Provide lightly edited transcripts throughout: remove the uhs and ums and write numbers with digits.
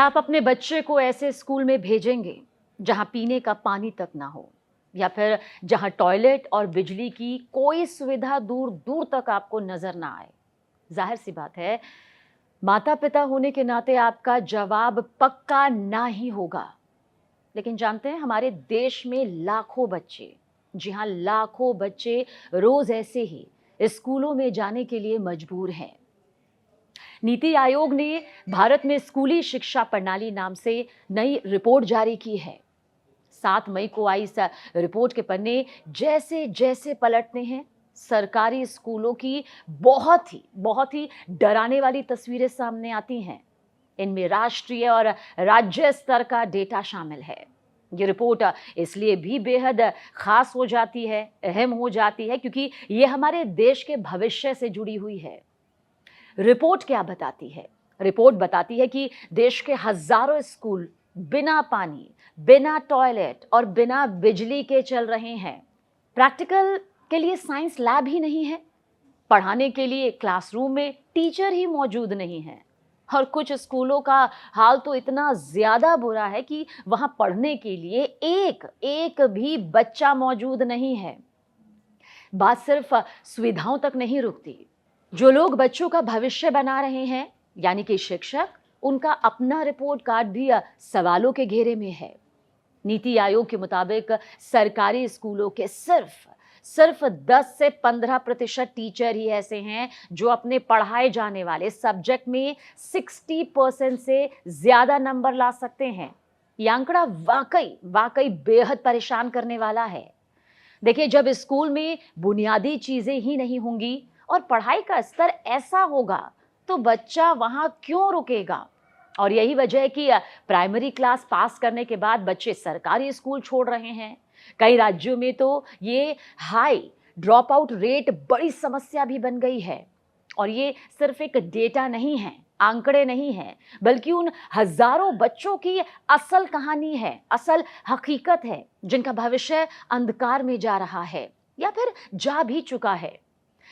क्या आप अपने बच्चे को ऐसे स्कूल में भेजेंगे जहां पीने का पानी तक ना हो, या फिर जहां टॉयलेट और बिजली की कोई सुविधा दूर दूर तक आपको नजर ना आए? जाहिर सी बात है, माता पिता होने के नाते आपका जवाब पक्का ना ही होगा। लेकिन जानते हैं, हमारे देश में लाखों बच्चे, जी हाँ, लाखों बच्चे रोज ऐसे ही स्कूलों में जाने के लिए मजबूर हैं। नीति आयोग ने भारत में स्कूली शिक्षा प्रणाली नाम से नई रिपोर्ट जारी की है। 7 मई को आई इस रिपोर्ट के पन्ने जैसे जैसे पलटते हैं, सरकारी स्कूलों की बहुत ही डराने वाली तस्वीरें सामने आती हैं। इनमें राष्ट्रीय और राज्य स्तर का डेटा शामिल है। ये रिपोर्ट इसलिए भी बेहद खास हो जाती है, अहम हो जाती है, क्योंकि ये हमारे देश के भविष्य से जुड़ी हुई है। रिपोर्ट क्या बताती है? रिपोर्ट बताती है कि देश के हजारों स्कूल बिना पानी, बिना टॉयलेट और बिना बिजली के चल रहे हैं। प्रैक्टिकल के लिए साइंस लैब ही नहीं है, पढ़ाने के लिए क्लासरूम में टीचर ही मौजूद नहीं है, और कुछ स्कूलों का हाल तो इतना ज्यादा बुरा है कि वहां पढ़ने के लिए एक एक भी बच्चा मौजूद नहीं है। बात सिर्फ सुविधाओं तक नहीं रुकती। जो लोग बच्चों का भविष्य बना रहे हैं, यानी कि शिक्षक, उनका अपना रिपोर्ट कार्ड भी सवालों के घेरे में है। नीति आयोग के मुताबिक सरकारी स्कूलों के सिर्फ 10 से 15% टीचर ही ऐसे हैं जो अपने पढ़ाए जाने वाले सब्जेक्ट में 60% से ज्यादा नंबर ला सकते हैं। यह आंकड़ा वाकई बेहद परेशान करने वाला है। देखिए, जब स्कूल में बुनियादी चीजें ही नहीं होंगी और पढ़ाई का स्तर ऐसा होगा, तो बच्चा वहां क्यों रुकेगा? और यही वजह है कि प्राइमरी क्लास पास करने के बाद बच्चे सरकारी स्कूल छोड़ रहे हैं। कई राज्यों में तो ये हाई ड्रॉप आउट रेट बड़ी समस्या भी बन गई है। और ये सिर्फ एक डेटा नहीं है, आंकड़े नहीं है, बल्कि उन हजारों बच्चों की असल कहानी है, असल हकीकत है, जिनका भविष्य अंधकार में जा रहा है या फिर जा भी चुका है।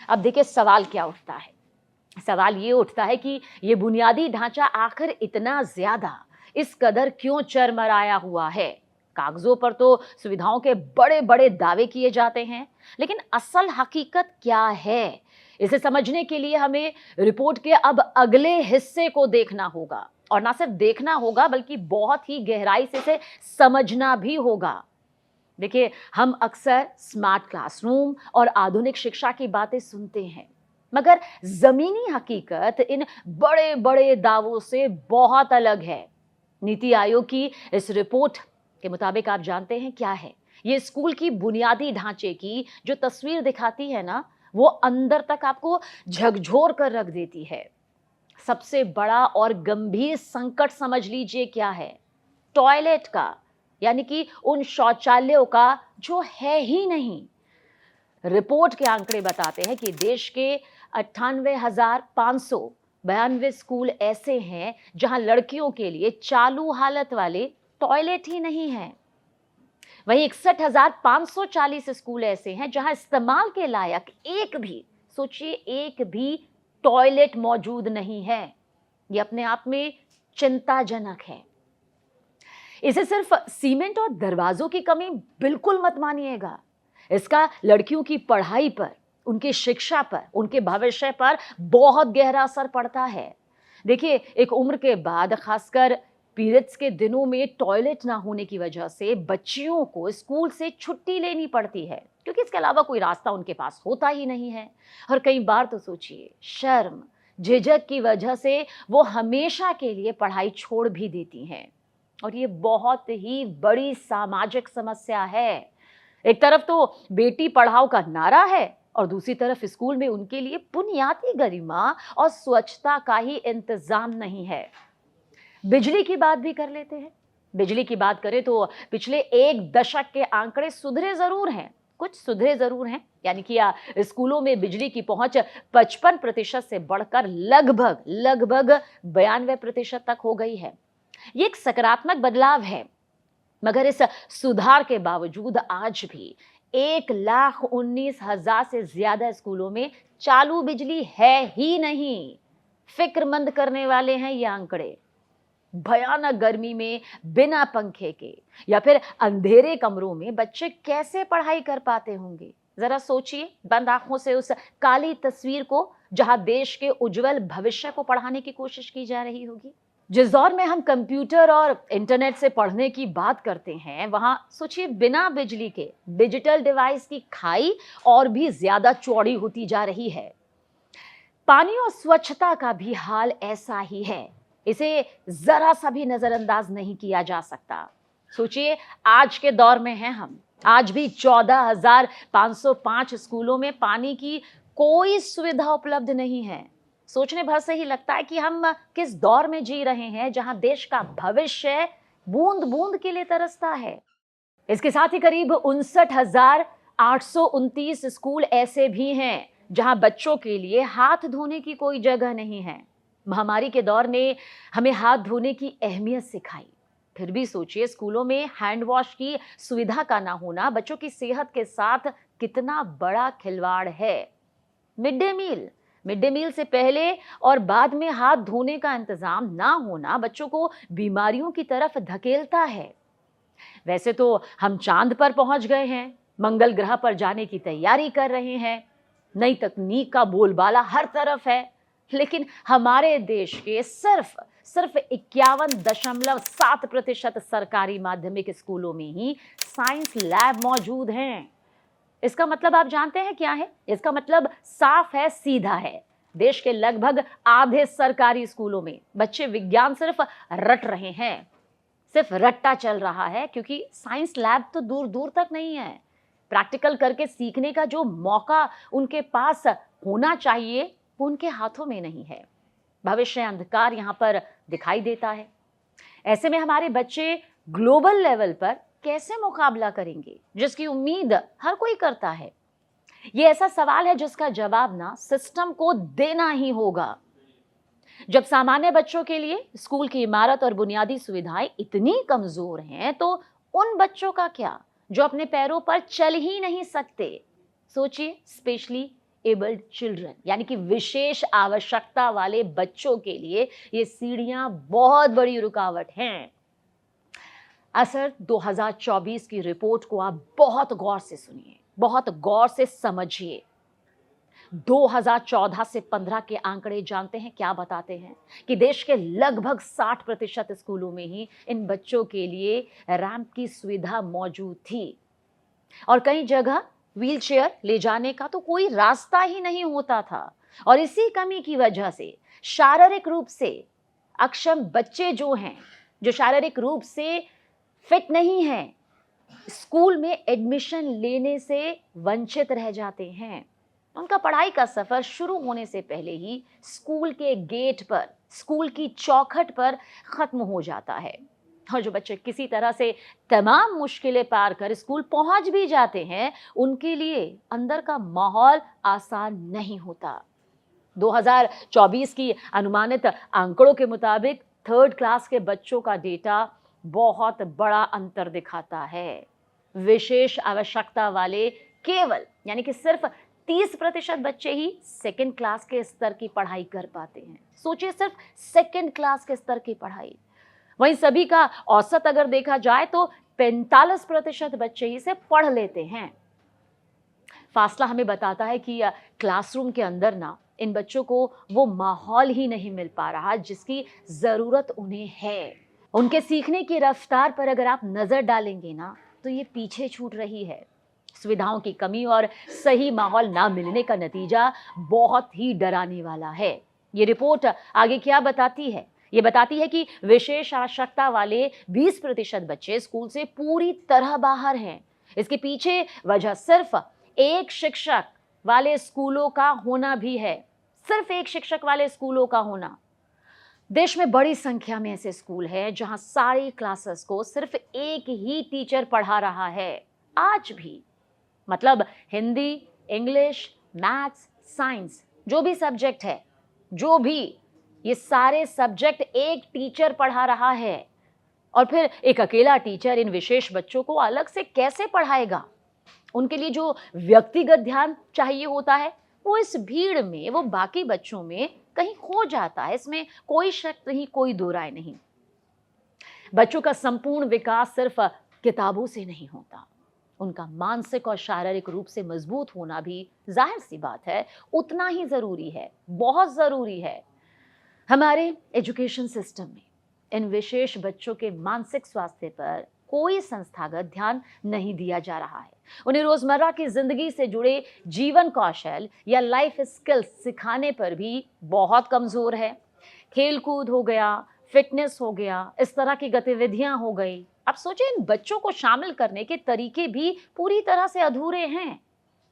अब देखिए, सवाल क्या उठता है? सवाल ये उठता है कि ये बुनियादी ढांचा आखिर इतना ज्यादा, इस कदर क्यों चरमराया हुआ है? कागजों पर तो सुविधाओं के बड़े बड़े दावे किए जाते हैं, लेकिन असल हकीकत क्या है? इसे समझने के लिए हमें रिपोर्ट के अब अगले हिस्से को देखना होगा, और ना सिर्फ देखना होगा बल्कि बहुत ही गहराई से इसे समझना भी होगा। देखिए, हम अक्सर स्मार्ट क्लासरूम और आधुनिक शिक्षा की बातें सुनते हैं, मगर जमीनी हकीकत इन बड़े बड़े दावों से बहुत अलग है। नीति आयोग की इस रिपोर्ट के मुताबिक आप जानते हैं क्या है? ये स्कूल की बुनियादी ढांचे की जो तस्वीर दिखाती है ना, वो अंदर तक आपको झकझोर कर रख देती है। सबसे बड़ा और गंभीर संकट समझ लीजिए क्या है? टॉयलेट का, यानी कि उन शौचालयों का जो है ही नहीं। रिपोर्ट के आंकड़े बताते हैं कि देश के 98,592 स्कूल ऐसे हैं जहां लड़कियों के लिए चालू हालत वाले टॉयलेट ही नहीं है। वहीं 61,540 स्कूल ऐसे हैं जहां इस्तेमाल के लायक सोचिए, एक भी टॉयलेट मौजूद नहीं है। यह अपने आप में चिंताजनक है। इसे सिर्फ सीमेंट और दरवाजों की कमी बिल्कुल मत मानिएगा। इसका लड़कियों की पढ़ाई पर, उनकी शिक्षा पर, उनके भविष्य पर बहुत गहरा असर पड़ता है। देखिए, एक उम्र के बाद, खासकर पीरियड्स के दिनों में टॉयलेट ना होने की वजह से बच्चियों को स्कूल से छुट्टी लेनी पड़ती है, क्योंकि इसके अलावा कोई रास्ता उनके पास होता ही नहीं है। और कई बार तो सोचिए, शर्म, झिझक की वजह से वो हमेशा के लिए पढ़ाई छोड़ भी देती हैं। और ये बहुत ही बड़ी सामाजिक समस्या है। एक तरफ तो बेटी पढ़ाओ का नारा है, और दूसरी तरफ स्कूल में उनके लिए बुनियादी गरिमा और स्वच्छता का ही इंतजाम नहीं है। बिजली की बात भी कर लेते हैं। बिजली की बात करें तो पिछले 1 दशक के आंकड़े सुधरे जरूर हैं, कुछ सुधरे जरूर हैं, यानी कि स्कूलों में बिजली की पहुंच 55% से बढ़कर लगभग 92% तक हो गई है। ये एक सकारात्मक बदलाव है, मगर इस सुधार के बावजूद आज भी 1,19,000 से ज्यादा स्कूलों में चालू बिजली है ही नहीं। फिक्रमंद करने वाले हैं ये आंकड़े। भयानक गर्मी में बिना पंखे के या फिर अंधेरे कमरों में बच्चे कैसे पढ़ाई कर पाते होंगे? जरा सोचिए, बंद आंखों से उस काली तस्वीर को जहां देश के उज्जवल भविष्य को पढ़ाने की कोशिश की जा रही होगी। जिस दौर में हम कंप्यूटर और इंटरनेट से पढ़ने की बात करते हैं, वहां सोचिए बिना बिजली के डिजिटल डिवाइस की खाई और भी ज्यादा चौड़ी होती जा रही है। पानी और स्वच्छता का भी हाल ऐसा ही है। इसे जरा सा भी नजरअंदाज नहीं किया जा सकता। सोचिए, आज के दौर में हैं हम, आज भी 14,505 स्कूलों में पानी की कोई सुविधा उपलब्ध नहीं है। सोचने भर से ही लगता है कि हम किस दौर में जी रहे हैं, जहां देश का भविष्य बूंद बूंद के लिए तरसता है। इसके साथ ही करीब 59,829 स्कूल ऐसे भी हैं जहां बच्चों के लिए हाथ धोने की कोई जगह नहीं है। महामारी के दौर ने हमें हाथ धोने की अहमियत सिखाई। फिर भी सोचिए, स्कूलों में हैंड वॉश की सुविधा का ना होना बच्चों की सेहत के साथ कितना बड़ा खिलवाड़ है। मिड डे मील से पहले और बाद में हाथ धोने का इंतजाम ना होना बच्चों को बीमारियों की तरफ धकेलता है। वैसे तो हम चांद पर पहुंच गए हैं, मंगल ग्रह पर जाने की तैयारी कर रहे हैं, नई तकनीक का बोलबाला हर तरफ है, लेकिन हमारे देश के सिर्फ 51.7% सरकारी माध्यमिक स्कूलों में ही साइंस लैब मौजूद हैं। इसका मतलब आप जानते हैं क्या है? इसका मतलब साफ है, सीधा है। देश के लगभग आधे सरकारी स्कूलों में बच्चे विज्ञान सिर्फ रट रहे हैं, सिर्फ रट्टा चल रहा है, क्योंकि साइंस लैब तो दूर दूर तक नहीं है। प्रैक्टिकल करके सीखने का जो मौका उनके पास होना चाहिए, वो उनके हाथों में नहीं है। भविष्य अंधकार यहाँ पर दिखाई देता है। ऐसे में हमारे बच्चे ग्लोबल लेवल पर कैसे मुकाबला करेंगे, जिसकी उम्मीद हर कोई करता है? ये ऐसा सवाल है जिसका जवाब ना सिस्टम को देना ही होगा। जब सामान्य बच्चों के लिए स्कूल की इमारत और बुनियादी सुविधाएं इतनी कमजोर हैं, तो उन बच्चों का क्या जो अपने पैरों पर चल ही नहीं सकते? सोचिए, स्पेशली एबल्ड चिल्ड्रन, यानी कि विशेष आवश्यकता वाले बच्चों के लिए ये सीढ़ियां बहुत बड़ी रुकावट हैं। असर 2024 की रिपोर्ट को आप बहुत गौर से सुनिए, बहुत गौर से समझिए। 2014 से 15 के आंकड़े जानते हैं क्या बताते हैं? कि देश के लगभग 60% स्कूलों में ही इन बच्चों के लिए रैंप की सुविधा मौजूद थी, और कई जगह व्हीलचेयर ले जाने का तो कोई रास्ता ही नहीं होता था। और इसी कमी की वजह से शारीरिक रूप से अक्षम बच्चे जो शारीरिक रूप से फिट नहीं हैं, स्कूल में एडमिशन लेने से वंचित रह जाते हैं। उनका पढ़ाई का सफर शुरू होने से पहले ही स्कूल के गेट पर, स्कूल की चौखट पर खत्म हो जाता है। और जो बच्चे किसी तरह से तमाम मुश्किलें पार कर स्कूल पहुंच भी जाते हैं, उनके लिए अंदर का माहौल आसान नहीं होता। 2024 की अनुमानित आंकड़ों के मुताबिक 3rd क्लास के बच्चों का डेटा बहुत बड़ा अंतर दिखाता है। विशेष आवश्यकता वाले केवल, यानी कि सिर्फ 30% बच्चे ही 2nd क्लास के स्तर की पढ़ाई कर पाते हैं। सोचिए, सिर्फ 2nd क्लास के स्तर की पढ़ाई। वहीं सभी का औसत अगर देखा जाए तो 45% बच्चे ही इसे पढ़ लेते हैं। फासला हमें बताता है कि क्लासरूम के अंदर ना इन बच्चों को वो माहौल ही नहीं मिल पा रहा जिसकी जरूरत उन्हें है। उनके सीखने की रफ्तार पर अगर आप नजर डालेंगे ना, तो ये पीछे छूट रही है। सुविधाओं की कमी और सही माहौल ना मिलने का नतीजा बहुत ही डराने वाला है। ये रिपोर्ट आगे क्या बताती है? ये बताती है कि विशेष आवश्यकता वाले 20% बच्चे स्कूल से पूरी तरह बाहर हैं। इसके पीछे वजह सिर्फ एक शिक्षक वाले स्कूलों का होना भी है। सिर्फ एक शिक्षक वाले स्कूलों का होना। देश में बड़ी संख्या में ऐसे स्कूल हैं जहां सारी क्लासेस को सिर्फ एक ही टीचर पढ़ा रहा है आज भी। मतलब हिंदी, इंग्लिश, मैथ्स, साइंस, जो भी सब्जेक्ट है, ये सारे सब्जेक्ट एक टीचर पढ़ा रहा है। और फिर एक अकेला टीचर इन विशेष बच्चों को अलग से कैसे पढ़ाएगा? उनके लिए जो व्यक्तिगत ध्यान चाहिए होता है, वो इस भीड़ में, वो बाकी बच्चों में कहीं खो जाता है। इसमें कोई शक नहीं, कोई दो राय नहीं। बच्चों का संपूर्ण विकास सिर्फ किताबों से नहीं होता, उनका मानसिक और शारीरिक रूप से मजबूत होना भी जाहिर सी बात है उतना ही जरूरी है, बहुत जरूरी है। हमारे एजुकेशन सिस्टम में इन विशेष बच्चों के मानसिक स्वास्थ्य पर कोई संस्थागत ध्यान नहीं दिया जा रहा है। उन्हें रोजमर्रा की जिंदगी से जुड़े जीवन कौशल या लाइफ स्किल्स सिखाने पर भी बहुत कमजोर है। खेल कूद हो गया, फिटनेस हो गया, इस तरह की गतिविधियां हो गई। अब सोचिए, इन बच्चों को शामिल करने के तरीके भी पूरी तरह से अधूरे हैं,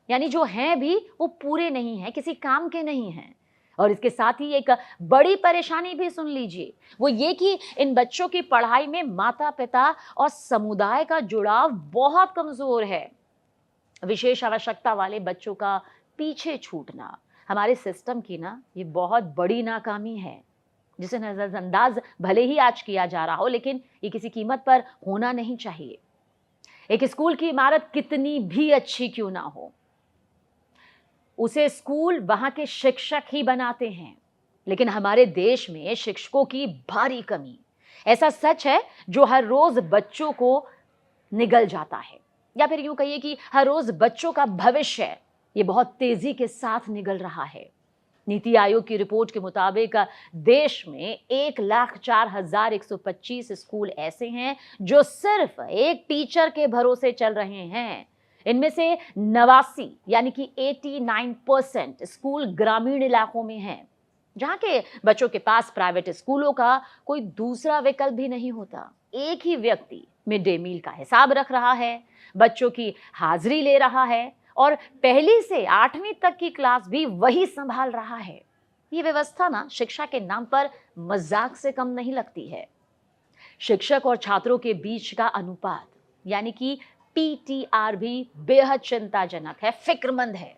यानी जो हैं भी वो पूरे नहीं हैं, किसी काम के नहीं हैं। और इसके साथ ही एक बड़ी परेशानी भी सुन लीजिए, वो ये कि इन बच्चों की पढ़ाई में माता पिता और समुदाय का जुड़ाव बहुत कमजोर है। विशेष आवश्यकता वाले बच्चों का पीछे छूटना हमारे सिस्टम की ना ये बहुत बड़ी नाकामी है, जिसे नजरअंदाज भले ही आज किया जा रहा हो, लेकिन ये किसी कीमत पर होना नहीं चाहिए। एक स्कूल की इमारत कितनी भी अच्छी क्यों ना हो, उसे स्कूल वहां के शिक्षक ही बनाते हैं। लेकिन हमारे देश में शिक्षकों की भारी कमी, ऐसा सच है जो हर रोज बच्चों को निगल जाता है, या फिर यूं कहिए कि हर रोज बच्चों का भविष्य ये बहुत तेजी के साथ निगल रहा है। नीति आयोग की रिपोर्ट के मुताबिक देश में 1,04,125 स्कूल ऐसे हैं जो सिर्फ एक टीचर के भरोसे चल रहे हैं। इनमें से 89 यानी कि 89% स्कूल ग्रामीण इलाकों में हैं, जहां के बच्चों के पास प्राइवेट स्कूलों का कोई दूसरा विकल्प भी नहीं होता। एक ही व्यक्ति मिड डे मील का हिसाब रख रहा है, बच्चों की हाजिरी ले रहा है और पहली से 8वीं तक की क्लास भी वही संभाल रहा है। ये व्यवस्था ना शिक्षा के नाम पर मजाक से कम नहीं लगती है। शिक्षक और छात्रों के बीच का अनुपात यानी कि पीटीआर भी बेहद चिंताजनक है, फिक्रमंद है।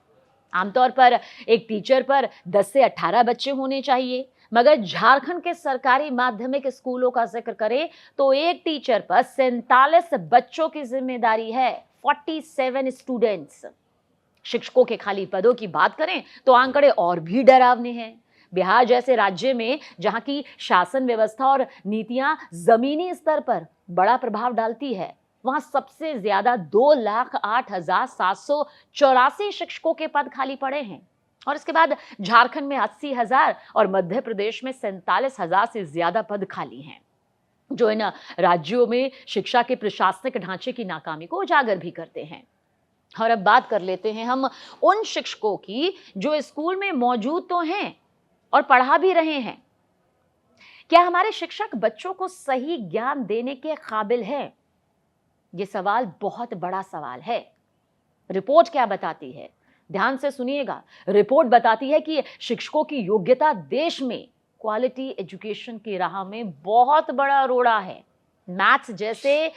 आमतौर पर एक टीचर पर 10 से 18 बच्चे होने चाहिए, मगर झारखंड के सरकारी माध्यमिक स्कूलों का जिक्र करें तो एक टीचर पर 47 बच्चों की जिम्मेदारी है, 47 स्टूडेंट्स। शिक्षकों के खाली पदों की बात करें तो आंकड़े और भी डरावने हैं। बिहार जैसे राज्य में जहां की शासन व्यवस्था और नीतियां जमीनी स्तर पर बड़ा प्रभाव डालती है, वहां सबसे ज्यादा 2,08,784 शिक्षकों के पद खाली पड़े हैं। और इसके बाद झारखंड में 80,000 और मध्य प्रदेश में 47,000 से ज्यादा पद खाली हैं, जो इन राज्यों में शिक्षा के प्रशासनिक ढांचे की नाकामी को उजागर भी करते हैं। और अब बात कर लेते हैं हम उन शिक्षकों की जो स्कूल में मौजूद तो हैं और पढ़ा भी रहे हैं। क्या हमारे शिक्षक बच्चों को सही ज्ञान देने के काबिल हैं? ये सवाल बहुत बड़ा सवाल है। रिपोर्ट क्या बताती है? ध्यान से सुनिएगा। रिपोर्ट बताती है कि शिक्षकों की योग्यता देश में क्वालिटी एजुकेशन की राह में बहुत बड़ा रोड़ा है। मैथ्स जैसे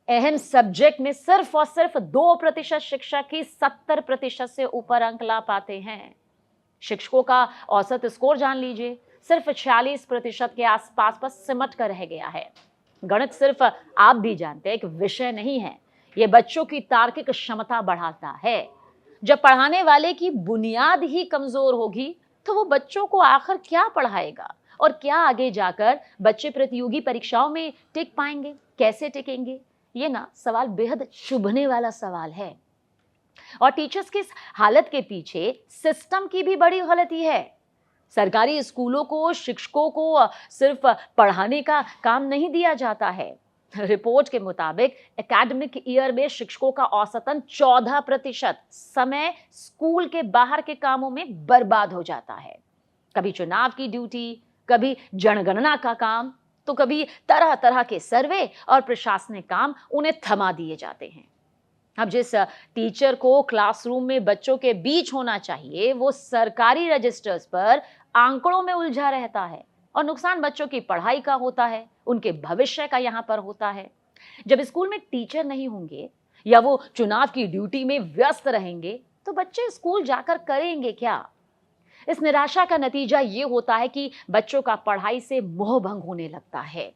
अहम सब्जेक्ट में सिर्फ और सिर्फ 2% शिक्षक ही 70% से ऊपर अंक ला पाते हैं। शिक्षकों का औसत स्कोर जान लीजिए, सिर्फ 46% के आसपास पर सिमट कर रह गया है। गणित सिर्फ आप भी जानते हैं एक विषय नहीं है, यह बच्चों की तार्किक क्षमता बढ़ाता है। जब पढ़ाने वाले की बुनियाद ही कमजोर होगी तो वो बच्चों को आखिर क्या पढ़ाएगा, और क्या आगे जाकर बच्चे प्रतियोगी परीक्षाओं में टिक पाएंगे, कैसे टिकेंगे? ये ना सवाल बेहद चुभने वाला सवाल है। और टीचर्स की इस हालत के पीछे सिस्टम की भी बड़ी गलती है। सरकारी स्कूलों को शिक्षकों को सिर्फ पढ़ाने का काम नहीं दिया जाता है। रिपोर्ट के मुताबिक एकेडमिक ईयर में शिक्षकों का औसतन 14% समय स्कूल के बाहर के कामों में बर्बाद हो जाता है। कभी चुनाव की ड्यूटी, कभी जनगणना का काम, तो कभी तरह तरह के सर्वे और प्रशासनिक काम उन्हें थमा दिए जाते हैं। अब जिस टीचर को क्लासरूम में बच्चों के बीच होना चाहिए, वो सरकारी रजिस्टर्स पर आंकड़ों में उलझा रहता है, और नुकसान बच्चों की पढ़ाई का होता है, उनके भविष्य का यहाँ पर होता है। जब स्कूल में टीचर नहीं होंगे या वो चुनाव की ड्यूटी में व्यस्त रहेंगे तो बच्चे स्कूल जाकर करेंगे क्या? इस निराशा का नतीजा ये होता है कि बच्चों का पढ़ाई से मोह भंग होने लगता है,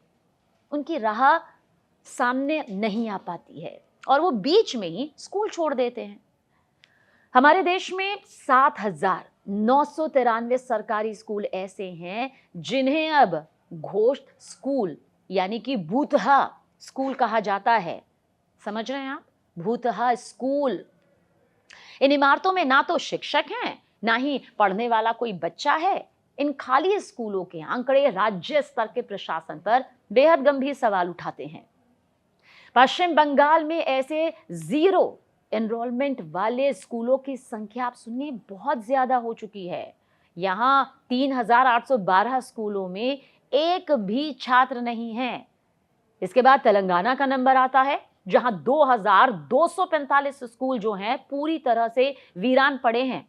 उनकी राह सामने नहीं आ पाती है और वो बीच में ही स्कूल छोड़ देते हैं। हमारे देश में 7,993 सरकारी स्कूल ऐसे हैं जिन्हें अब घोषित स्कूल यानी कि भूतहा स्कूल कहा जाता है। समझ रहे हैं आप? भूतहा स्कूल। इन इमारतों में ना तो शिक्षक हैं, ना ही पढ़ने वाला कोई बच्चा है। इन खाली स्कूलों के आंकड़े राज्य स्तर के प्रशासन पर बेहद गंभीर सवाल उठाते हैं। पश्चिम बंगाल में ऐसे जीरो एनरोलमेंट वाले स्कूलों की संख्या आप सुनिए बहुत ज्यादा हो चुकी है। यहां 3,812 स्कूलों में एक भी छात्र नहीं है। इसके बाद तेलंगाना का नंबर आता है, जहां 2,245 स्कूल जो हैं पूरी तरह से वीरान पड़े हैं।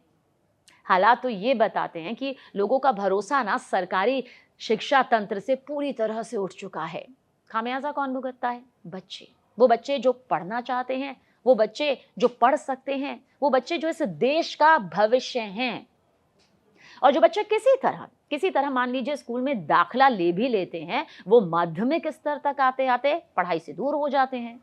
हालात तो ये बताते हैं कि लोगों का भरोसा ना सरकारी शिक्षा तंत्र से पूरी तरह से उठ चुका है। खामियाजा कौन भुगतता है? बच्चे। वो बच्चे जो पढ़ना चाहते हैं, वो बच्चे जो पढ़ सकते हैं, वो बच्चे जो इस देश का भविष्य हैं। और जो बच्चे किसी तरह मान लीजिए स्कूल में दाखिला ले भी लेते हैं, वो माध्यमिक स्तर तक आते आते पढ़ाई से दूर हो जाते हैं।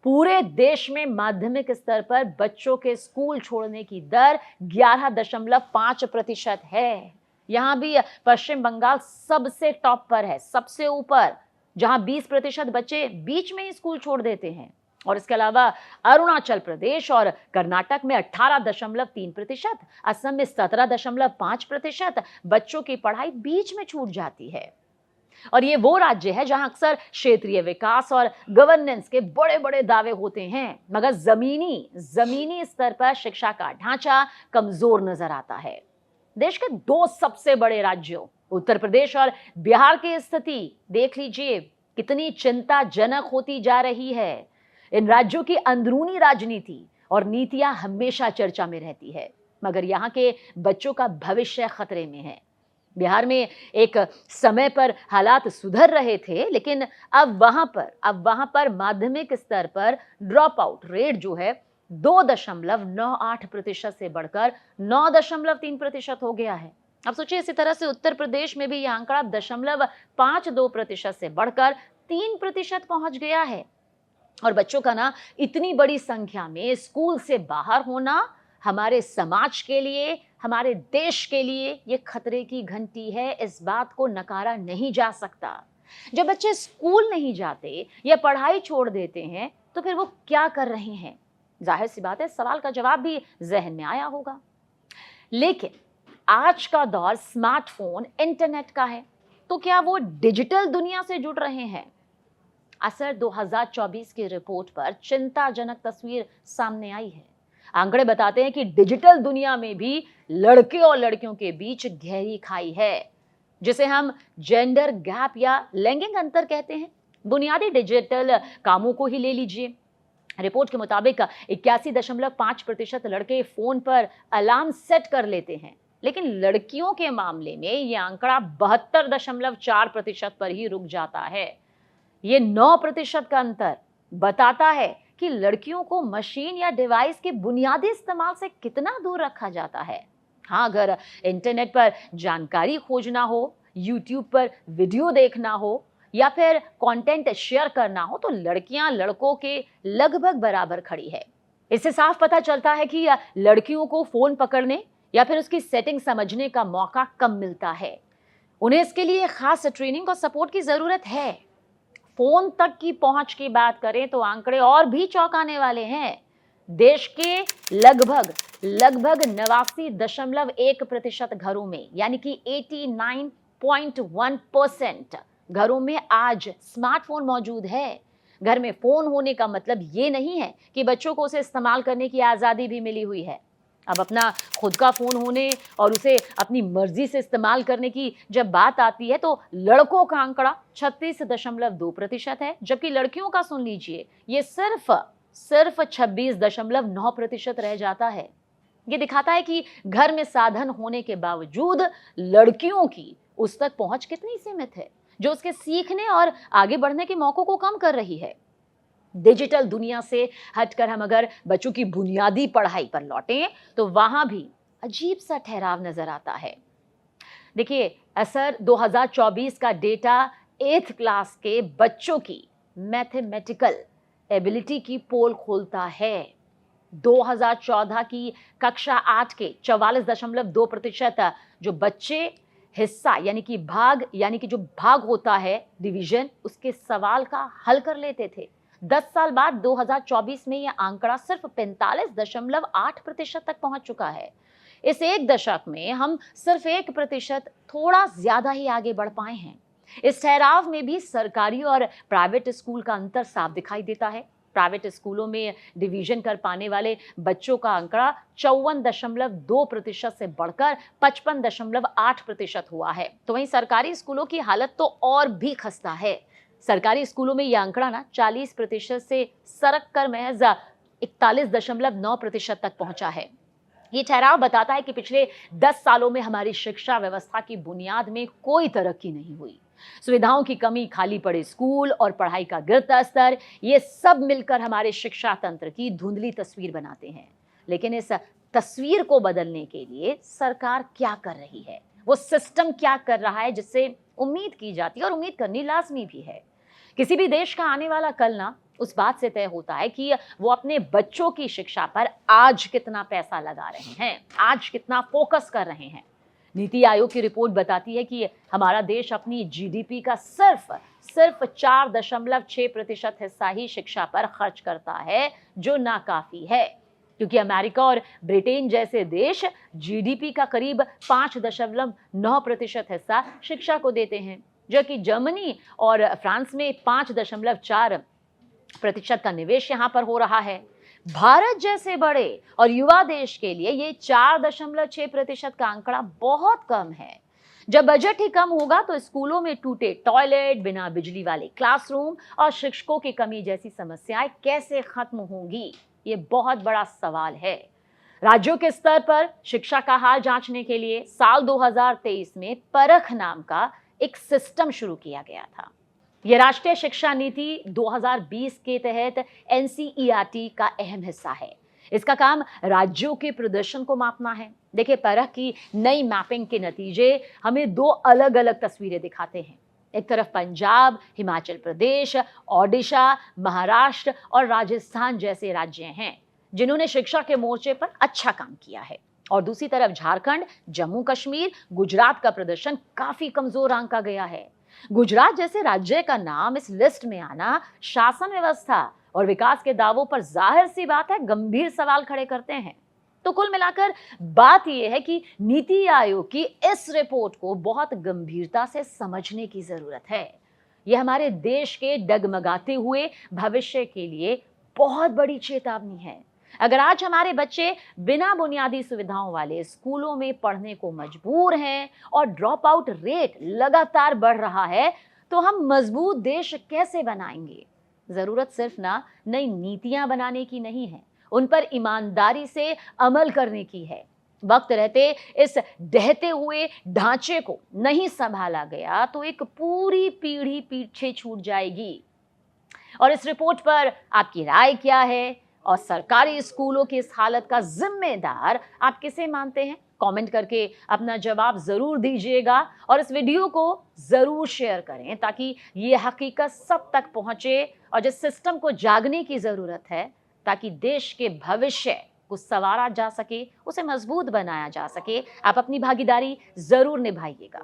पूरे देश में माध्यमिक स्तर पर बच्चों के स्कूल छोड़ने की दर 11.5% है। यहां भी पश्चिम बंगाल सबसे टॉप पर है, सबसे ऊपर, जहां 20% बच्चे बीच में ही स्कूल छोड़ देते हैं। और इसके अलावा अरुणाचल प्रदेश और कर्नाटक में 18.3%, असम में 17.5% बच्चों की पढ़ाई बीच में छूट जाती है। और ये वो राज्य है जहां अक्सर क्षेत्रीय विकास और गवर्नेंस के बड़े बड़े दावे होते हैं, मगर जमीनी स्तर पर शिक्षा का ढांचा कमजोर नजर आता है। देश के दो सबसे बड़े राज्यों उत्तर प्रदेश और बिहार की स्थिति देख लीजिए, कितनी चिंताजनक होती जा रही है। इन राज्यों की अंदरूनी राजनीति और नीतियां हमेशा चर्चा में रहती है, मगर यहाँ के बच्चों का भविष्य खतरे में है। बिहार में एक समय पर हालात सुधर रहे थे, लेकिन अब वहां पर माध्यमिक स्तर पर ड्रॉप आउट रेट जो है 2.98% से बढ़कर 9.3% हो गया है। अब सोचिए, इसी तरह से उत्तर प्रदेश में भी यह आंकड़ा 0.52% से बढ़कर 3% पहुंच गया है। और बच्चों का ना इतनी बड़ी संख्या में स्कूल से बाहर होना हमारे समाज के लिए, हमारे देश के लिए ये खतरे की घंटी है। इस बात को नकारा नहीं जा सकता। जब बच्चे स्कूल नहीं जाते या पढ़ाई छोड़ देते हैं, तो फिर वो क्या कर रहे हैं? जाहिर सी बात है, सवाल का जवाब भी जहन में आया होगा। लेकिन आज का दौर स्मार्टफोन, इंटरनेट का है, तो क्या वो डिजिटल दुनिया से जुड़ रहे हैं? असर 2024 की रिपोर्ट पर चिंताजनक तस्वीर सामने आई है। आंकड़े बताते हैं कि डिजिटल दुनिया में भी लड़के और लड़कियों के बीच गहरी खाई है, जिसे हम जेंडर गैप या लैंगिक अंतर कहते हैं। बुनियादी डिजिटल कामों को ही ले लीजिए। रिपोर्ट के मुताबिक 81.5% लड़के फोन पर अलार्म सेट कर लेते हैं, लेकिन लड़कियों के मामले में यह आंकड़ा 72.4% पर ही रुक जाता है। ये 9% का अंतर बताता है कि लड़कियों को मशीन या डिवाइस के बुनियादी इस्तेमाल से कितना दूर रखा जाता है। हाँ, अगर इंटरनेट पर जानकारी खोजना हो, यूट्यूब पर वीडियो देखना हो या फिर कंटेंट शेयर करना हो, तो लड़कियां लड़कों के लगभग बराबर खड़ी है। इससे साफ पता चलता है कि लड़कियों को फोन पकड़ने या फिर उसकी सेटिंग समझने का मौका कम मिलता है। उन्हें इसके लिए खास ट्रेनिंग और सपोर्ट की जरूरत है। फोन तक की पहुंच की बात करें तो आंकड़े और भी चौंकाने वाले हैं। देश के लगभग 89.1% घरों में, यानी कि 89.1% घरों में आज स्मार्टफोन मौजूद है। घर में फोन होने का मतलब ये नहीं है कि बच्चों को उसे इस्तेमाल करने की आजादी भी मिली हुई है। अब अपना खुद का फोन होने और उसे अपनी मर्जी से इस्तेमाल करने की जब बात आती है, तो लड़कों का आंकड़ा 36.2% है, जबकि लड़कियों का सुन लीजिए, ये सिर्फ 26.9% रह जाता है। ये दिखाता है कि घर में साधन होने के बावजूद लड़कियों की उस तक पहुंच कितनी सीमित है, जो उसके सीखने और आगे बढ़ने के मौकों को कम कर रही है। डिजिटल दुनिया से हटकर हम अगर बच्चों की बुनियादी पढ़ाई पर लौटें, तो वहां भी अजीब सा ठहराव नजर आता है। देखिए, असर 2024 का डेटा 8th क्लास के बच्चों की मैथमेटिकल एबिलिटी की पोल खोलता है। 2014 की कक्षा 8 के 44.2% जो बच्चे हिस्सा यानी कि जो भाग होता है डिवीजन, उसके सवाल का हल कर लेते थे। 10 साल बाद 2024 में यह आंकड़ा सिर्फ 45.8% तक पहुंच चुका है। इस एक दशक में हम सिर्फ 1% थोड़ा ज्यादा ही आगे बढ़ पाए हैं। इस ठहराव में भी सरकारी और प्राइवेट स्कूल का अंतर साफ दिखाई देता है। प्राइवेट स्कूलों में डिवीजन कर पाने वाले बच्चों का आंकड़ा 54.2% से बढ़कर 55.8% हुआ है। तो वहीं सरकारी स्कूलों की हालत तो और भी खस्ता है। सरकारी स्कूलों में यह आंकड़ा 40% से सरक कर महज 41.9% तक पहुंचा है। ये ठहराव बताता है कि पिछले 10 सालों में हमारी शिक्षा व्यवस्था की बुनियाद में कोई तरक्की नहीं हुई। सुविधाओं की कमी, खाली पड़े स्कूल और पढ़ाई का गिरता स्तर, ये सब मिलकर हमारे शिक्षा तंत्र की धुंधली तस्वीर बनाते हैं। लेकिन इस तस्वीर को बदलने के लिए सरकार क्या कर रही है, वो सिस्टम क्या कर रहा है, जिससे उम्मीद की जाती है और उम्मीद करनी लाजमी भी है। किसी भी देश का आने वाला कल उस बात से तय होता है कि वो अपने बच्चों की शिक्षा पर आज कितना पैसा लगा रहे हैं, आज कितना फोकस कर रहे हैं। नीति आयोग की रिपोर्ट बताती है कि हमारा देश अपनी जीडीपी का सिर्फ 4.6% हिस्सा ही शिक्षा पर खर्च करता है, जो नाकाफी है। क्योंकि अमेरिका और ब्रिटेन जैसे देश जीडीपी का करीब 5.9% हिस्सा शिक्षा को देते हैं, जबकि जर्मनी और फ्रांस में 5.4% का निवेश यहां पर हो रहा है। भारत जैसे बड़े और युवा देश के लिए ये 4.6% का आंकड़ा बहुत कम है। जब बजट ही कम होगा तो स्कूलों में टूटे टॉयलेट, बिना बिजली वाले क्लासरूम और शिक्षकों की कमी जैसी समस्याएं कैसे खत्म होंगी, ये बहुत बड़ा सवाल है। राज्यों के स्तर पर शिक्षा का हाल जांचने के लिए साल 2023 में परख नाम का एक सिस्टम शुरू किया गया था। यह राष्ट्रीय शिक्षा नीति 2020 के तहत एनसीईआरटी का अहम हिस्सा है। इसका काम राज्यों के प्रदर्शन को मापना है। देखिए, परख की नई मैपिंग के नतीजे हमें दो अलग अलग तस्वीरें दिखाते हैं। एक तरफ पंजाब, हिमाचल प्रदेश, ओडिशा, महाराष्ट्र और राजस्थान जैसे राज्य हैं जिन्होंने शिक्षा के मोर्चे पर अच्छा काम किया है, और दूसरी तरफ झारखंड, जम्मू कश्मीर, गुजरात का प्रदर्शन काफी कमजोर आंका गया है। गुजरात जैसे राज्य का नाम इस लिस्ट में आना शासन व्यवस्था और विकास के दावों पर जाहिर सी बात है गंभीर सवाल खड़े करते हैं। तो कुल मिलाकर बात यह है कि नीति आयोग की इस रिपोर्ट को बहुत गंभीरता से समझने की जरूरत है। यह हमारे देश के डगमगाते हुए भविष्य के लिए बहुत बड़ी चेतावनी है। अगर आज हमारे बच्चे बिना बुनियादी सुविधाओं वाले स्कूलों में पढ़ने को मजबूर हैं और ड्रॉप आउट रेट लगातार बढ़ रहा है, तो हम मजबूत देश कैसे बनाएंगे? जरूरत सिर्फ नई नीतियां बनाने की नहीं है, उन पर ईमानदारी से अमल करने की है। वक्त रहते इस ढहते हुए ढांचे को नहीं संभाला गया तो एक पूरी पीढ़ी पीछे छूट जाएगी। और इस रिपोर्ट पर आपकी राय क्या है, और सरकारी स्कूलों की इस हालत का जिम्मेदार आप किसे मानते हैं? कमेंट करके अपना जवाब जरूर दीजिएगा और इस वीडियो को जरूर शेयर करें ताकि ये हकीकत सब तक पहुंचे और जिस सिस्टम को जागने की जरूरत है ताकि देश के भविष्य को संवारा जा सके, उसे मजबूत बनाया जा सके। आप अपनी भागीदारी जरूर निभाइएगा।